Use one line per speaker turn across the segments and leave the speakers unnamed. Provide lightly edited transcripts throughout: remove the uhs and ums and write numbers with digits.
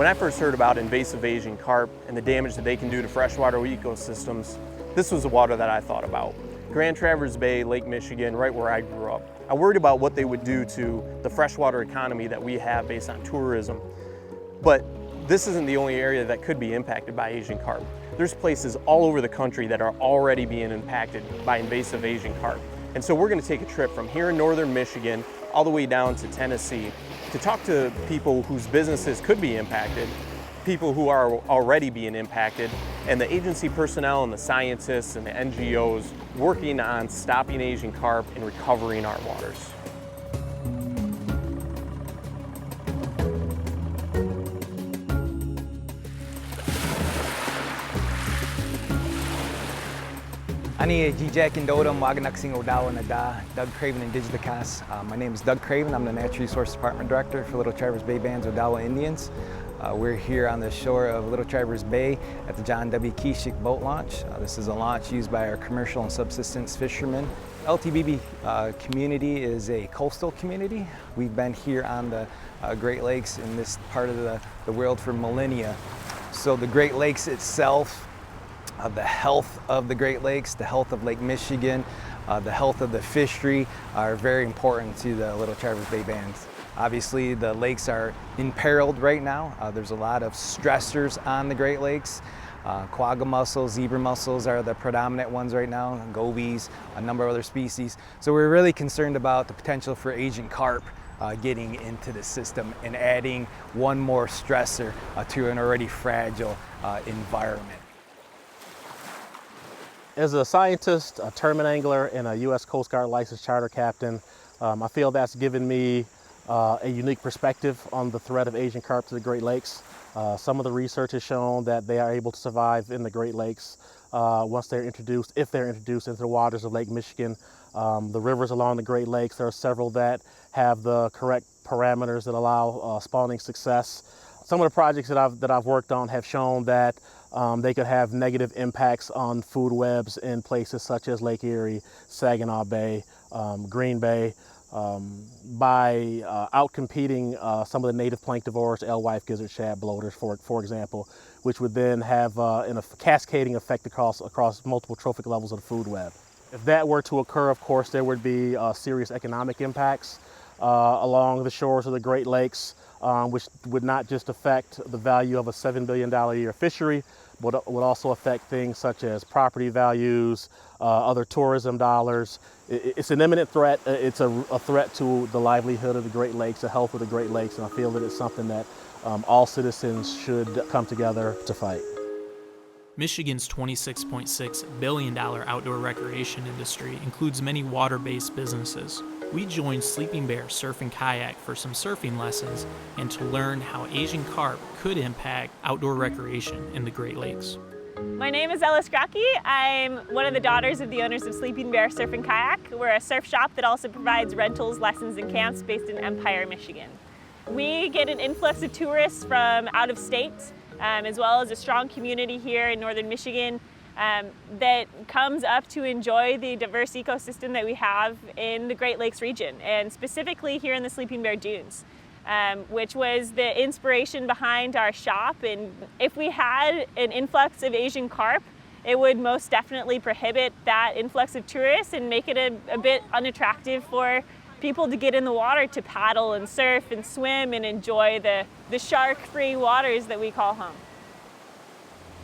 When I first heard about invasive Asian carp and the damage that they can do to freshwater ecosystems, this was the water that I thought about. Grand Traverse Bay, Lake Michigan, right where I grew up. I worried about what they would do to the freshwater economy that we have based on tourism. But this isn't the only area that could be impacted by Asian carp. There's places all over the country that are already being impacted by invasive Asian carp. And so we're going to take a trip from here in northern Michigan all the way down to Tennessee to talk to people whose businesses could be impacted, people who are already being impacted, and the agency personnel and the scientists and the NGOs working on stopping Asian carp and recovering our waters.
Ani Jijek Indodam Waganaksing Odawa Nada, Doug Craven and Digitas. My name is Doug Craven. I'm the Natural Resource Department Director for Little Traverse Bay Band's Odawa Indians. We're here on the shore of Little Traverse Bay at the John W. Kishik boat launch. This is a launch used by our commercial and subsistence fishermen. LTBB community is a coastal community. We've been here on the Great Lakes in this part of the world for millennia. So the Great Lakes itself, the health of the Great Lakes, the health of Lake Michigan, the health of the fishery are very important to the Little Traverse Bay Bands. Obviously, the lakes are imperiled right now. There's a lot of stressors on the Great Lakes. Quagga mussels, zebra mussels are the predominant ones right now, gobies, a number of other species. So we're really concerned about the potential for Asian carp getting into the system and adding one more stressor to an already fragile environment.
As a scientist, a tournament angler, and a U.S. Coast Guard licensed charter captain, I feel that's given me a unique perspective on the threat of Asian carp to the Great Lakes. Some of the research has shown that they are able to survive in the Great Lakes once they're introduced, if they're introduced into the waters of Lake Michigan. The rivers along the Great Lakes, there are several that have the correct parameters that allow spawning success. Some of the projects that I've worked on have shown that they could have negative impacts on food webs in places such as Lake Erie, Saginaw Bay, Green Bay, by outcompeting some of the native planktivores, alewife, gizzard, shad, bloaters, for example, which would then have a cascading effect across multiple trophic levels of the food web. If that were to occur, of course, there would be serious economic impacts along the shores of the Great Lakes, which would not just affect the value of a $7 billion a year fishery, but would also affect things such as property values, other tourism dollars. It's an imminent threat. It's a threat to the livelihood of the Great Lakes, the health of the Great Lakes, and I feel that it's something that all citizens should come together to fight.
Michigan's $26.6 billion outdoor recreation industry includes many water-based businesses. We joined Sleeping Bear Surf and Kayak for some surfing lessons and to learn how Asian carp could impact outdoor recreation in the Great Lakes.
My name is Ella Scrocky. I'm one of the daughters of the owners of Sleeping Bear Surf and Kayak. We're a surf shop that also provides rentals, lessons, and camps based in Empire, Michigan. We get an influx of tourists from out of state, as well as a strong community here in northern Michigan that comes up to enjoy the diverse ecosystem that we have in the Great Lakes region, and specifically here in the Sleeping Bear Dunes, which was the inspiration behind our shop. And if we had an influx of Asian carp, it would most definitely prohibit that influx of tourists and make it a bit unattractive for people to get in the water to paddle and surf and swim and enjoy the shark-free waters that we call home.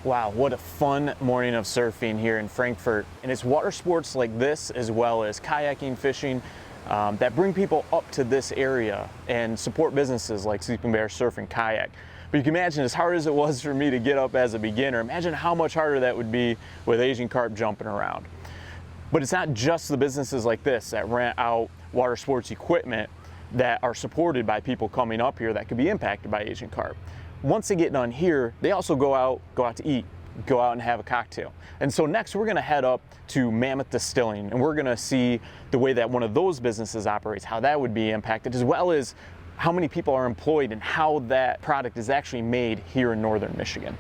Wow, what a fun morning of surfing here in Frankfort. And it's water sports like this, as well as kayaking, fishing, that bring people up to this area and support businesses like Sleeping Bear Surf and Kayak. But you can imagine, as hard as it was for me to get up as a beginner, imagine how much harder that would be with Asian carp jumping around. But it's not just the businesses like this that rent out water sports equipment that are supported by people coming up here that could be impacted by Asian carp. Once they get done here, they also go out to eat, go out and have a cocktail. And so next we're gonna head up to Mammoth Distilling, and we're gonna see the way that one of those businesses operates, how that would be impacted, as well as how many people are employed and how that product is actually made here in northern Michigan.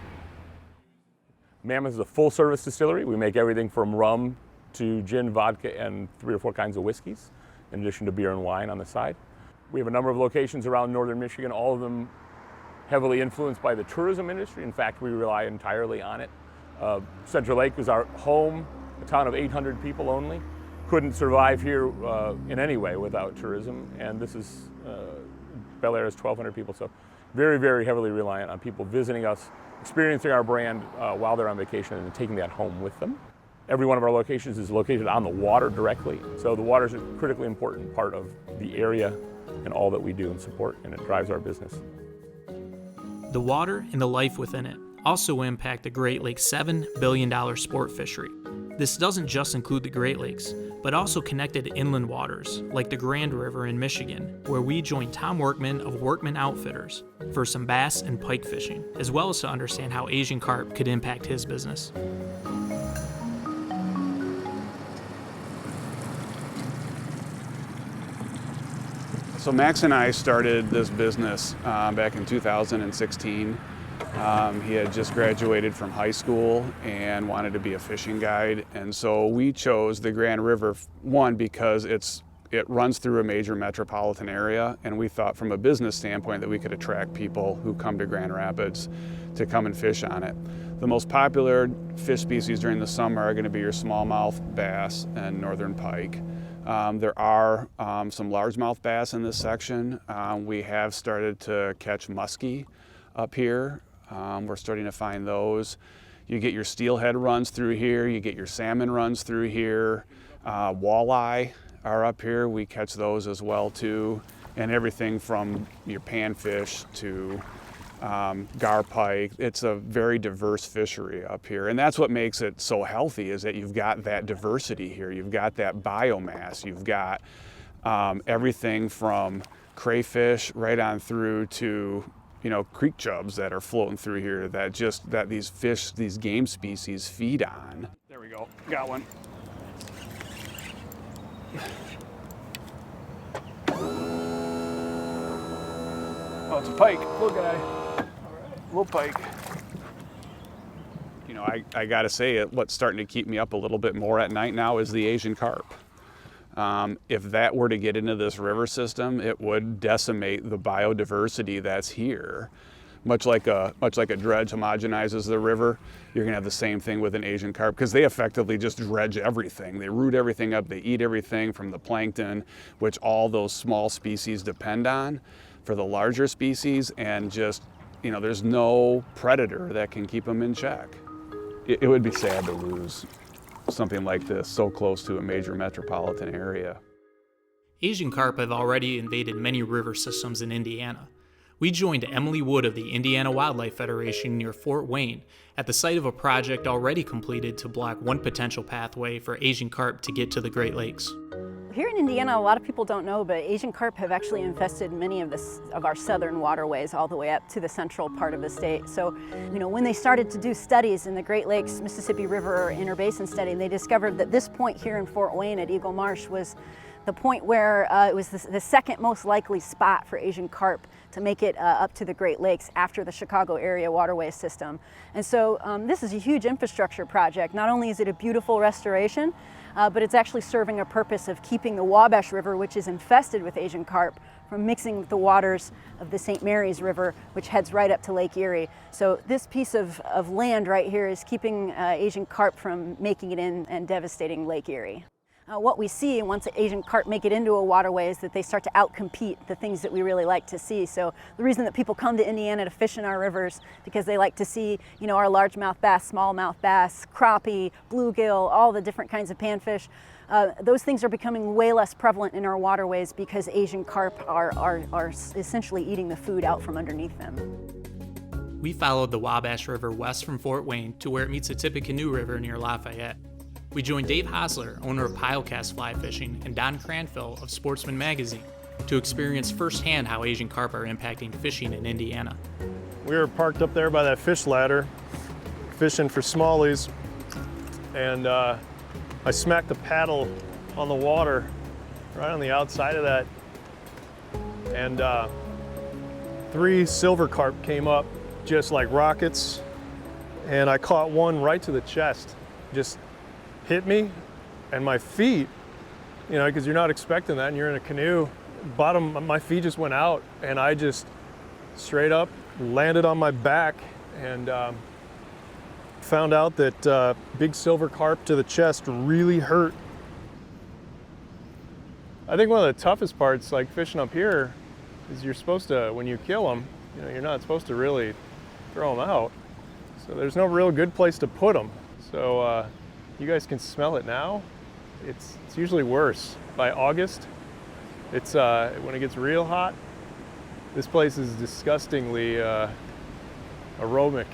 Mammoth is a full service distillery. We make everything from rum to gin, vodka, and 3 or 4 kinds of whiskeys, in addition to beer and wine on the side. We have a number of locations around northern Michigan. All of them heavily influenced by the tourism industry. In fact, we rely entirely on it. Central Lake is our home, a town of 800 people only. Couldn't survive here in any way without tourism, and this is, Bel Air is 1,200 people, so very, very heavily reliant on people visiting us, experiencing our brand while they're on vacation and taking that home with them. Every one of our locations is located on the water directly, so the water is a critically important part of the area and all that we do and support, and it drives our business.
The water and the life within it also impact the Great Lakes' $7 billion sport fishery. This doesn't just include the Great Lakes, but also connected inland waters like the Grand River in Michigan, where we joined Tom Werkman of Werkman Outfitters for some bass and pike fishing, as well as to understand how Asian carp could impact his business.
So Max and I started this business back in 2016. He had just graduated from high school and wanted to be a fishing guide, and so we chose the Grand River, one, because it runs through a major metropolitan area, and we thought from a business standpoint that we could attract people who come to Grand Rapids to come and fish on it. The most popular fish species during the summer are going to be your smallmouth bass and northern pike. There are some largemouth bass in this section. We have started to catch muskie up here. We're starting to find those. You get your steelhead runs through here, you get your salmon runs through here. Walleye are up here, we catch those as well too. And everything from your panfish to gar pike. It's a very diverse fishery up here, and that's what makes it so healthy, is that you've got that diversity here. You've got that biomass. You've got everything from crayfish right on through to creek chubs that are floating through here that these fish, these game species feed on. There we go, got one. Oh, it's a pike, little guy. Little pike. I gotta say, what's starting to keep me up a little bit more at night now is the Asian carp. If that were to get into this river system, it would decimate the biodiversity that's here. Much like a dredge homogenizes the river, you're gonna have the same thing with an Asian carp, because they effectively just dredge everything. They root everything up, they eat everything from the plankton, which all those small species depend on for the larger species, and just, there's no predator that can keep them in check. It would be sad to lose something like this so close to a major metropolitan area.
Asian carp have already invaded many river systems in Indiana. We joined Emily Wood of the Indiana Wildlife Federation near Fort Wayne at the site of a project already completed to block one potential pathway for Asian carp to get to the Great Lakes.
Here in Indiana, a lot of people don't know, but Asian carp have actually infested many of our southern waterways all the way up to the central part of the state. So, when they started to do studies in the Great Lakes Mississippi River Interbasin study, they discovered that this point here in Fort Wayne at Eagle Marsh was the point where it was the second most likely spot for Asian carp to make it up to the Great Lakes after the Chicago area waterway system. And so this is a huge infrastructure project. Not only is it a beautiful restoration, but it's actually serving a purpose of keeping the Wabash River, which is infested with Asian carp, from mixing with the waters of the St. Mary's River, which heads right up to Lake Erie. So this piece of land right here is keeping Asian carp from making it in and devastating Lake Erie. What we see once Asian carp make it into a waterway is that they start to outcompete the things that we really like to see. So the reason that people come to Indiana to fish in our rivers, because they like to see, our largemouth bass, smallmouth bass, crappie, bluegill, all the different kinds of panfish. Those things are becoming way less prevalent in our waterways because Asian carp are essentially eating the food out from underneath them.
We followed the Wabash River west from Fort Wayne to where it meets the Tippecanoe River near Lafayette. We joined Dave Hosler, owner of Pilecast Fly Fishing, and Don Cranfill of Sportsman Magazine to experience firsthand how Asian carp are impacting fishing in Indiana.
We were parked up there by that fish ladder, fishing for smallies, and I smacked the paddle on the water right on the outside of that, and 3 silver carp came up just like rockets, and I caught one right to the chest. Just hit me, and my feet, because you're not expecting that, and you're in a canoe, my feet just went out, and I just straight up landed on my back and found out that big silver carp to the chest really hurt. I think one of the toughest parts, like fishing up here, is you're supposed to, when you kill them, you know, you're not supposed to really throw them out. So there's no real good place to put them. So you guys can smell it now. It's usually worse. By August, it's when it gets real hot, this place is disgustingly aromatic.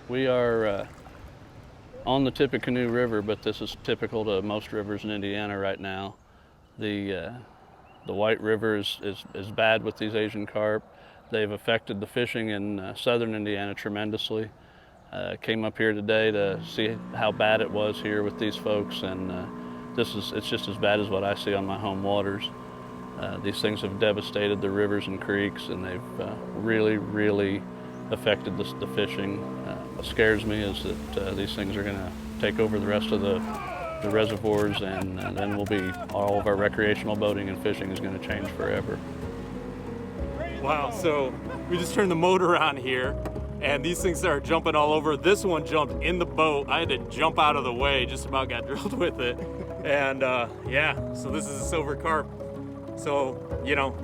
We are on the Tippecanoe River, but this is typical to most rivers in Indiana right now. The White River is bad with these Asian carp. They've affected the fishing in southern Indiana tremendously. Came up here today to see how bad it was here with these folks, and it's just as bad as what I see on my home waters. These things have devastated the rivers and creeks, and they've really affected the fishing. What scares me is that these things are going to take over the rest of the reservoirs, and then all of our recreational boating and fishing is going to change forever.
Wow, so we just turned the motor on here and these things started jumping all over. This one jumped in the boat. I had to jump out of the way, just about got drilled with it. And yeah, so this is a silver carp. So, you know,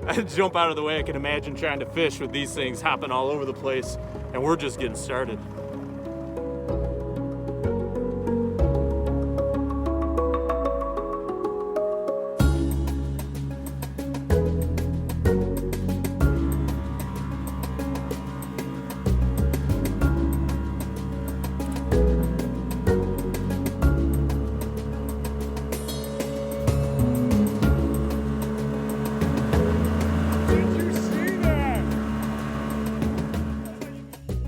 I had to jump out of the way. I can imagine trying to fish with these things hopping all over the place, and we're just getting started.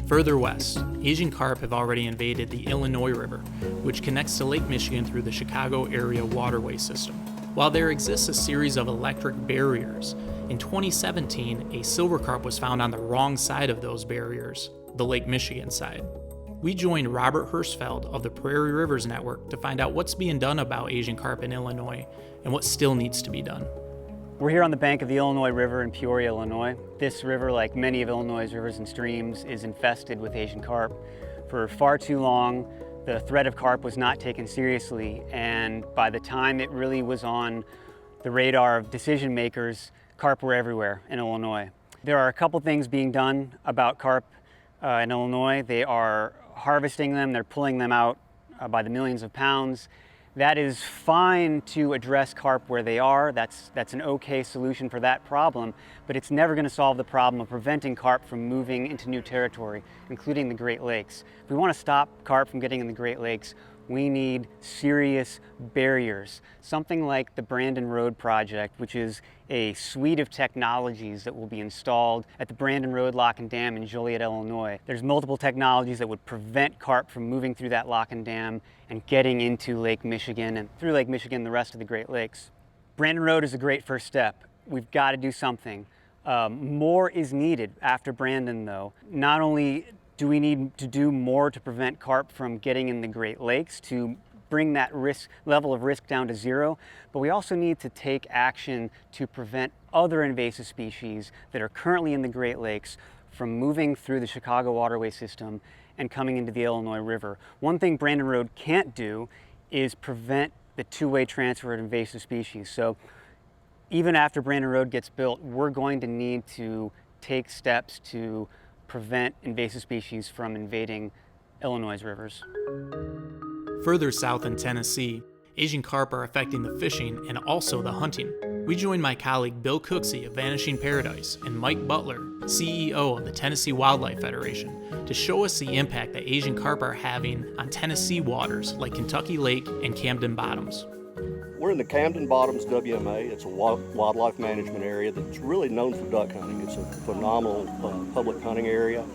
Further west, Asian carp have already invaded the Illinois River, which connects to Lake Michigan through the Chicago area waterway system. While there exists a series of electric barriers, in 2017, a silver carp was found on the wrong side of those barriers, the Lake Michigan side. We joined Robert Hirschfeld of the Prairie Rivers Network to find out what's being done about Asian carp in Illinois and what still needs to be done.
We're here on the bank of the Illinois River in Peoria, Illinois. This river, like many of Illinois' rivers and streams, is infested with Asian carp. For far too long, the threat of carp was not taken seriously, and by the time it really was on the radar of decision makers, carp were everywhere in Illinois. There are a couple things being done about carp in Illinois. They are harvesting them, they're pulling them out by the millions of pounds. That is fine to address carp where they are. That's an okay solution for that problem, but it's never going to solve the problem of preventing carp from moving into new territory, including the Great Lakes. If we want to stop carp from getting in the Great Lakes, we need serious barriers. Something like the Brandon Road Project, which is a suite of technologies that will be installed at the Brandon Road Lock and Dam in Joliet, Illinois. There's multiple technologies that would prevent carp from moving through that lock and dam and getting into Lake Michigan and through Lake Michigan, the rest of the Great Lakes. Brandon Road is a great first step. We've got to do something. More is needed after Brandon, though. Not only do we need to do more to prevent carp from getting in the Great Lakes, to bring that level of risk down to zero, but we also need to take action to prevent other invasive species that are currently in the Great Lakes from moving through the Chicago waterway system and coming into the Illinois River. One thing Brandon Road can't do is prevent the two-way transfer of invasive species. So even after Brandon Road gets built, we're going to need to take steps to prevent invasive species from invading Illinois' rivers.
Further south in Tennessee, Asian carp are affecting the fishing and also the hunting. We joined my colleague Bill Cooksey of Vanishing Paradise and Mike Butler, CEO of the Tennessee Wildlife Federation, to show us the impact that Asian carp are having on Tennessee waters like Kentucky Lake and Camden Bottoms.
We're in the Camden Bottoms WMA. It's a wildlife management area that's really known for duck hunting. It's a phenomenal public hunting area,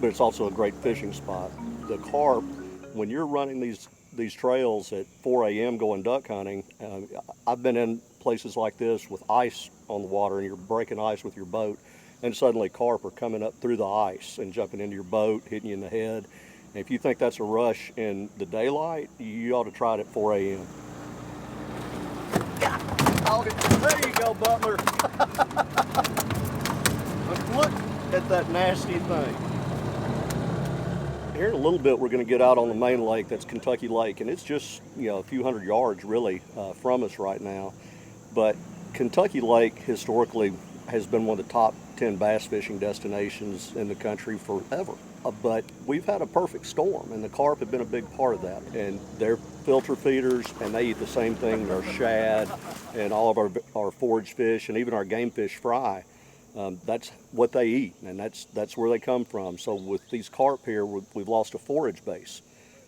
but it's also a great fishing spot. The carp, when you're running these trails at 4 a.m. going duck hunting, I've been in places like this with ice on the water and you're breaking ice with your boat, and suddenly carp are coming up through the ice and jumping into your boat, hitting you in the head. And if you think that's a rush in the daylight, you ought to try it at 4 a.m.
There you go, Butler.
Look at that nasty thing. Here in a little bit, we're going to get out on the main lake. That's Kentucky Lake, and it's just, you know, a few hundred yards really from us right now. But Kentucky Lake historically has been one of the top 10 bass fishing destinations in the country forever. But we've had a perfect storm, and the carp have been a big part of that. And they're filter feeders, and they eat the same thing, our shad and all of our forage fish, and even our game fish fry. That's what they eat, and that's where they come from. So with these carp here, we've lost a forage base.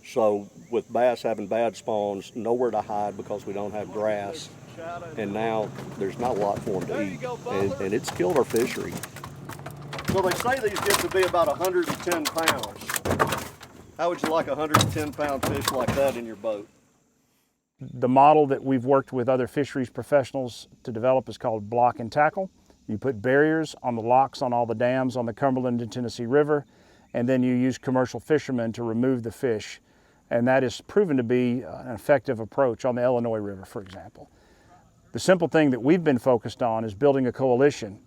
So with bass having bad spawns, nowhere to hide because we don't have grass, and now there's not a lot for them to eat, and it's killed our fishery. So they say these get to be about 110 pounds. How would you like a 110-pound fish like that in your boat?
The model that we've worked with other fisheries professionals to develop is called block and tackle. You put barriers on the locks on all the dams on the Cumberland and Tennessee River, and then you use commercial fishermen to remove the fish. And that is proven to be an effective approach on the Illinois River, for example. The simple thing that we've been focused on is building a coalition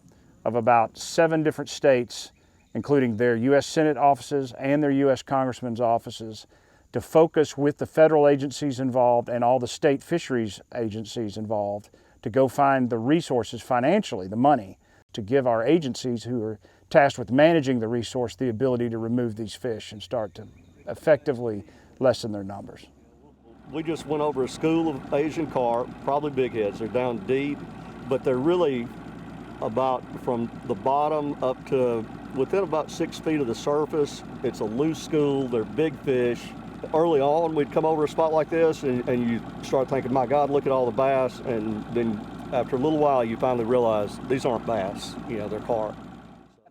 of about 7 different states, including their U.S. Senate offices and their U.S. Congressmen's offices, to focus with the federal agencies involved and all the state fisheries agencies involved to go find the resources financially, the money, to give our agencies who are tasked with managing the resource the ability to remove these fish and start to effectively lessen their numbers.
We just went over a school of Asian carp, probably bigheads. They're down deep, but they're really about from the bottom up to within about 6 feet of the surface. It's a loose school, they're big fish. Early on, we'd come over a spot like this and you start thinking, my God, look at all the bass. And then after a little while, you finally realize these aren't bass, you know, they're carp.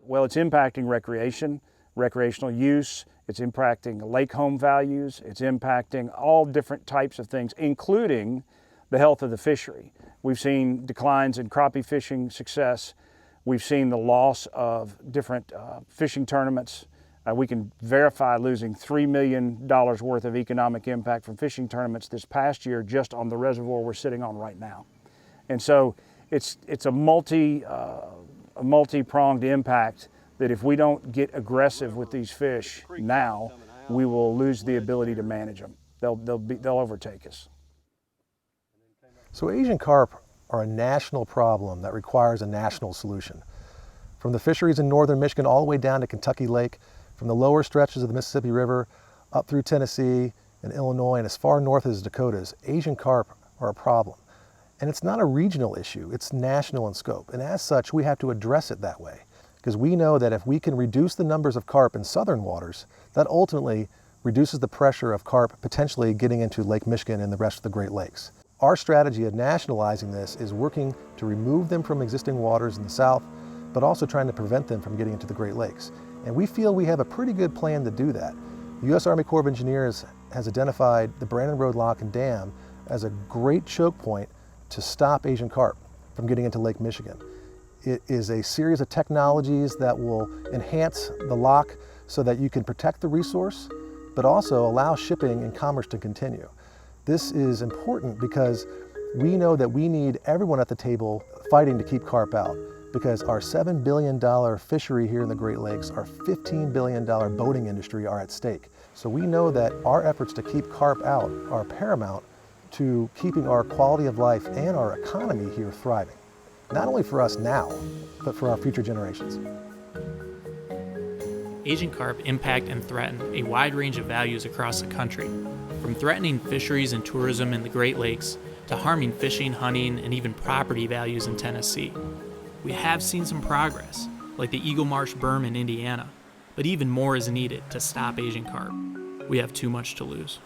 Well, it's impacting recreational use, it's impacting lake home values, it's impacting all different types of things, including the health of the fishery. We've seen declines in crappie fishing success. We've seen the loss of different fishing tournaments. We can verify losing $3 million worth of economic impact from fishing tournaments this past year just on the reservoir we're sitting on right now. And so it's a multi-pronged impact that if we don't get aggressive with these fish now, we will lose the ability to manage them. They'll overtake us.
So Asian carp are a national problem that requires a national solution. From the fisheries in northern Michigan all the way down to Kentucky Lake, from the lower stretches of the Mississippi River up through Tennessee and Illinois and as far north as Dakotas, Asian carp are a problem. And it's not a regional issue, it's national in scope. And as such, we have to address it that way. Because we know that if we can reduce the numbers of carp in southern waters, that ultimately reduces the pressure of carp potentially getting into Lake Michigan and the rest of the Great Lakes. Our strategy of nationalizing this is working to remove them from existing waters in the south, but also trying to prevent them from getting into the Great Lakes. And we feel we have a pretty good plan to do that. The U.S. Army Corps of Engineers has identified the Brandon Road Lock and Dam as a great choke point to stop Asian carp from getting into Lake Michigan. It is a series of technologies that will enhance the lock so that you can protect the resource, but also allow shipping and commerce to continue. This is important because we know that we need everyone at the table fighting to keep carp out, because our $7 billion fishery here in the Great Lakes, our $15 billion boating industry are at stake. So we know that our efforts to keep carp out are paramount to keeping our quality of life and our economy here thriving. Not only for us now, but for our future generations.
Asian carp impact and threaten a wide range of values across the country, from threatening fisheries and tourism in the Great Lakes to harming fishing, hunting, and even property values in Tennessee. We have seen some progress, like the Eagle Marsh berm in Indiana, but even more is needed to stop Asian carp. We have too much to lose.